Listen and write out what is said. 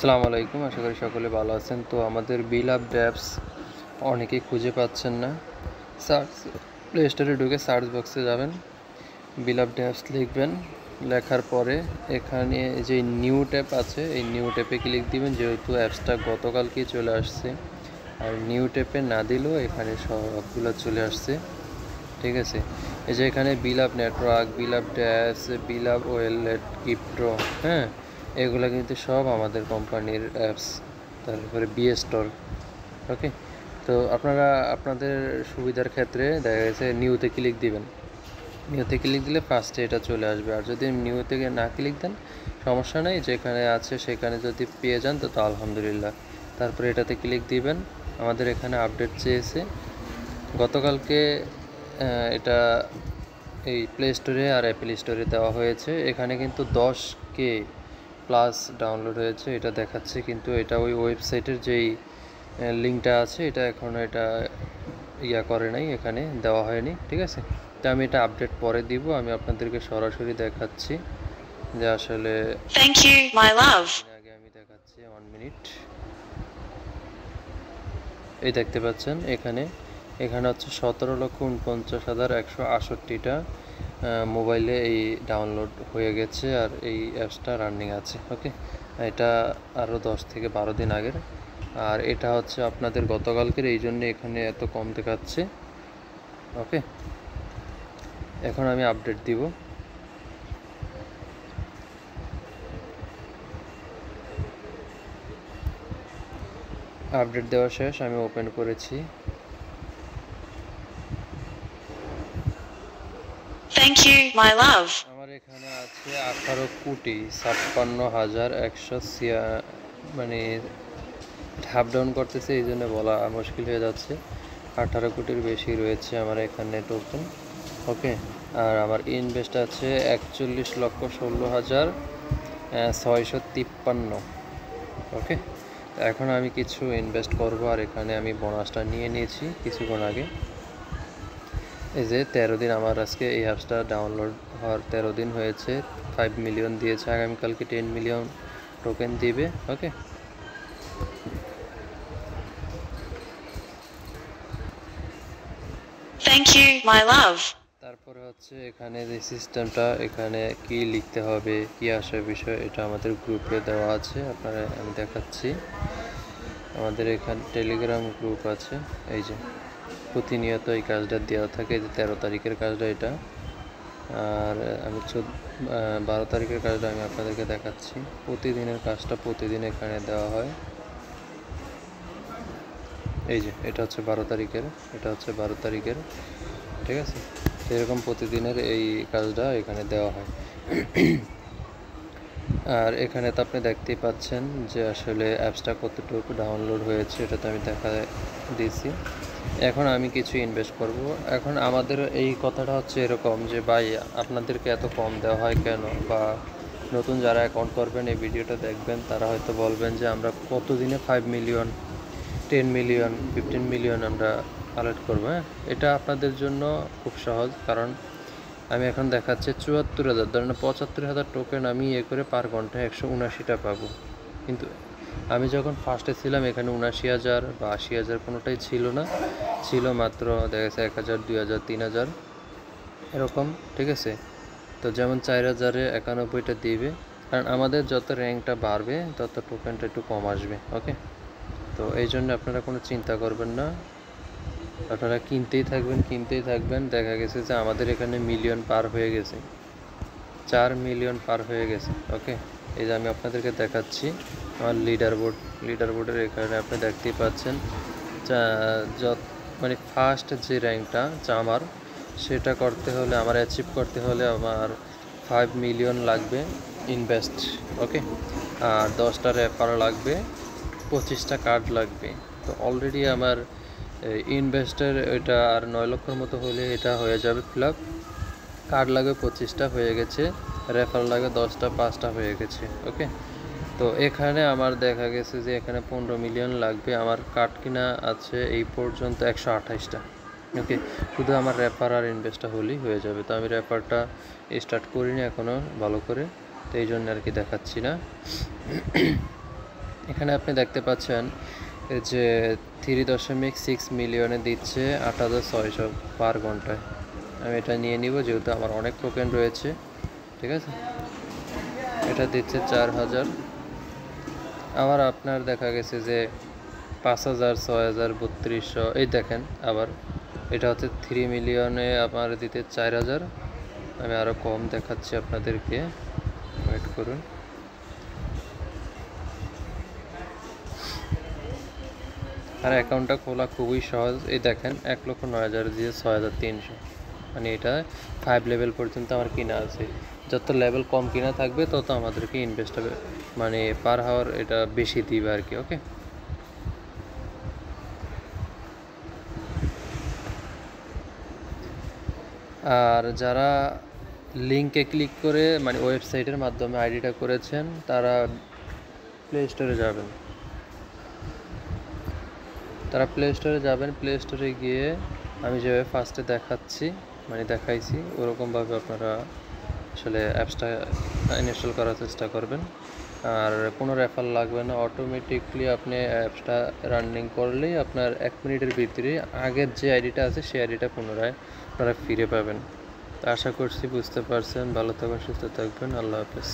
আসসালামু আলাইকুম, আশা করি সকলে ভালো আছেন। তো আমাদের বিল আপ অ্যাপস অনেকেই খুঁজে পাচ্ছেন না। সার্চ প্লে স্টোরে ঢুকে সার্চ বক্সে যাবেন, বিল আপ অ্যাপস লিখবেন। লেখার পরে এখানে যে নিউ ট্যাব আছে, এই নিউ ট্যাপে ক্লিক দিবেন, যেহেতু অ্যাপসটা গতকালকেই চলে আসছে। আর নিউ ট্যাপে না দিলেও এখানে সবগুলো চলে আসছে, ঠিক আছে। এই যে এখানে বিল আপ নেটওয়ার্ক, বিল আপ ড্যাশ, বিল আপ ওয়েলেট, ক্রিপ্টো, হ্যাঁ, এগুলো কিন্তু সব আমাদের কোম্পানির অ্যাপস। তারপরে বিএস্টোর, ওকে। তো আপনারা আপনাদের সুবিধার ক্ষেত্রে দেখা গেছে নিউতে ক্লিক দিবেন। নিউতে ক্লিক দিলে ফার্স্টে এটা চলে আসবে। আর যদি নিউতে না ক্লিক দেন সমস্যা নেই, যেখানে আছে সেখানে যদি পেয়ে যান তো আলহামদুলিল্লাহ। তারপরে এটাতে ক্লিক দিবেন। আমাদের এখানে আপডেট চেয়েছে গতকালকে, এটা এই প্লে স্টোরে আর অ্যাপেল স্টোরে দেওয়া হয়েছে। এখানে কিন্তু 10K প্লাস ডাউনলোড হয়েছে এটা দেখাচ্ছে, কিন্তু এটা ওই ওয়েবসাইটের যেই লিঙ্কটা আছে এটা এখনও এটা করে নাই, এখানে দেওয়া হয়নি, ঠিক আছে। তো আমি এটা আপডেট পরে দিব, আমি আপনাদেরকে সরাসরি দেখাচ্ছি যে আসলে থ্যাংক ইউ মাই লাভ। আগে আমি দেখাচ্ছি 1 মিনিট। এই দেখতে পাচ্ছেন এখানে হচ্ছে 17,49,168টা মোবাইলে এই ডাউনলোড হয়ে গেছে, আর এই অ্যাপসটা রানিং আছে, ওকে। এটা আরও 10 থেকে 12 দিন আগের, আর এটা হচ্ছে আপনাদের গতকালকের, এই জন্য এখানে এত কম দেখাচ্ছে, ওকে। এখন আমি আপডেট দিব। আপডেট দেওয়া শেষ, আমি ওপেন করেছি। থ্যাংক ইউ মাই লাভ। আমার এখানে আছে 18,56,100 মানে হাফ ডাউন করতেছে, এই জন্য বলা মুশকিল হয়ে যাচ্ছে। 18 কোটির বেশি রয়েছে আমার এখানে টোকেন, ওকে। আর আমার ইনভেস্ট আছে 41,16,653, ওকে। এখন আমি কিছু ইনভেস্ট করব, আর এখানে আমি বোনাসটা নিয়ে নিয়েছি কিছুক্ষণ আগে। এই যে 13 দিন আমার আজকে এই অ্যাপসটা ডাউনলোড হওয়ার 13 দিন হয়েছে। 5 মিলিয়ন দিয়েছে, আগামীকালকে 10 মিলিয়ন টোকেন দিবে, ওকে। থ্যাংক ইউ মাই লাভ। তারপরে হচ্ছে এখানে যে সিস্টেমটা, এখানে কি লিখতে হবে, কি আসে বিষয়, এটা আমাদের গ্রুপে দেওয়া আছে, আপনারা আমি দেখাচ্ছি। আমাদের এখানে টেলিগ্রাম গ্রুপ আছে, এই যে প্রতিনিয়ত এই কাজটা দেওয়া থাকে। এই যে 13 তারিখের কাজটা এটা, আর আমি 12 তারিখের কাজটা আমি আপনাদেরকে দেখাচ্ছি। প্রতিদিনের কাজটা প্রতিদিন এখানে দেওয়া হয়। এই যে এটা হচ্ছে 12 তারিখের, এটা হচ্ছে 12 তারিখের, ঠিক আছে। এরকম প্রতিদিনের এই কাজটা এখানে দেওয়া হয়। আর এখানে তো আপনি দেখতেই পাচ্ছেন যে আসলে অ্যাপসটা কতটুকু ডাউনলোড হয়েছে, এটা তো আমি দেখা দিয়েছি। এখন আমি কিছু ইনভেস্ট করব। এখন আমাদের এই কথাটা হচ্ছে এরকম যে ভাই আপনাদেরকে এত কম দেওয়া হয় কেন, বা নতুন যারা অ্যাকাউন্ট করবেন এই ভিডিওটা দেখবেন তারা হয়তো বলবেন যে আমরা কত দিনে 5 মিলিয়ন, 10 মিলিয়ন, 15 মিলিয়ন আমরা কালেক্ট করবো। হ্যাঁ, এটা আপনাদের জন্য খুব সহজ, কারণ আমি এখন দেখাচ্ছি 74,000, ধরেন 75,000 টোকেন আমি করে পার ঘন্টায় 179টা পাবো। কিন্তু আমি যখন ফার্স্টে ছিলাম এখানে 79,000 বা 80,000 কোনোটাই ছিল না, ছিল মাত্র দেখা গেছে 1,000, 2,000, 3,000 এরকম, ঠিক আছে। তো যেমন 4,000-এ 91টা দিবে, কারণ আমাদের যত র্যাঙ্কটা বাড়বে তত টোকেনটা একটু কম আসবে, ওকে। তো এই জন্য আপনারা কোনো চিন্তা করবেন না, আপনারা কিনতেই থাকবেন। দেখা গেছে যে আমাদের এখানে মিলিয়ন পার হয়ে গেছে, 4 মিলিয়ন পার হয়ে গেছে, ওকে। এই যে আমি আপনাদেরকে দেখাচ্ছি আমার লিডার বোর্ডের এখানে আপনি দেখতেই পাচ্ছেন মানে ফার্স্ট যে র্যাঙ্কটা আমার, সেটা করতে হলে আমার অ্যাচিভ করতে হলে আমার 5 মিলিয়ন লাগবে ইনভেস্ট, ওকে। আর 10টা রেফার লাগবে, 25টা কার্ড লাগবে। তো অলরেডি আমার ইনভেস্টের এটা আর 9 লক্ষর মতো হলে এটা হয়ে যাবে ফিল আপ। কার্ড লাগবে 25টা, হয়ে গেছে। রেফার লাগে 10টা, 5টা হয়ে গেছে, ওকে। তো এখানে আমার দেখা গেছে যে এখানে 15 মিলিয়ন লাগবে। আমার কার্ড কিনা আছে এই পর্যন্ত 128টা, ওকে। শুধু আমার রেফার আর ইনভেস্টটা হলেই হয়ে যাবে। তো আমি রেফারটা স্টার্ট করিনি এখনও ভালো করে, তো এই জন্য আর কি দেখাচ্ছি না। এখানে আপনি দেখতে পাচ্ছেন যে 3.6 মিলিয়নে দিচ্ছে 8,600 পার ঘন্টায়। আমি এটা নিয়ে নিব যেহেতু আমার অনেক টোকেন রয়েছে, ঠিক আছে। এটা দিচ্ছে 4,000। আবার আপনার দেখা গেছে যে 5,000, 6,000, 3200, এই দেখেন আবার এটা হচ্ছে 3 মিলিয়নে আমার দিতে 4,000। আমি আরও কম দেখাচ্ছি আপনাদেরকে, ওয়েট করুন। আর অ্যাকাউন্টটা খোলা খুবই সহজ। এই দেখেন 1,09,000 দিয়ে 6,300, মানে এটা 5 লেভেল পর্যন্ত আমার কিনা আছে। যত লেভেল কম কিনা থাকবে তত আমাদেরকে ইনভেস্ট হবে, মানে পার হাওয়ার এটা বেশি দিবে আর কি। ওকে, আর যারা লিঙ্কে ক্লিক করে মানে ওয়েবসাইটের মাধ্যমে আইডিটা করেছেন তারা প্লে স্টোরে যাবেন। প্লে স্টোরে গিয়ে আমি যেভাবে ফার্স্টে দেখাচ্ছি মানে দেখাইছি ওরকমভাবে আপনারা আসলে অ্যাপসটা ইনস্টল করার চেষ্টা করবেন। আর কোনো রেফার লাগবে না, অটোমেটিকলি আপনি অ্যাপসটা রানিং করলেই আপনার 1 মিনিটের ভিতরে আগের যে আইডিটা আছে সেই আইডিটা পুনরায় আপনারা ফিরে পাবেন। তো আশা করছি বুঝতে পারছেন। ভালো থাকবেন, সুস্থ থাকবেন। আল্লাহ হাফেজ।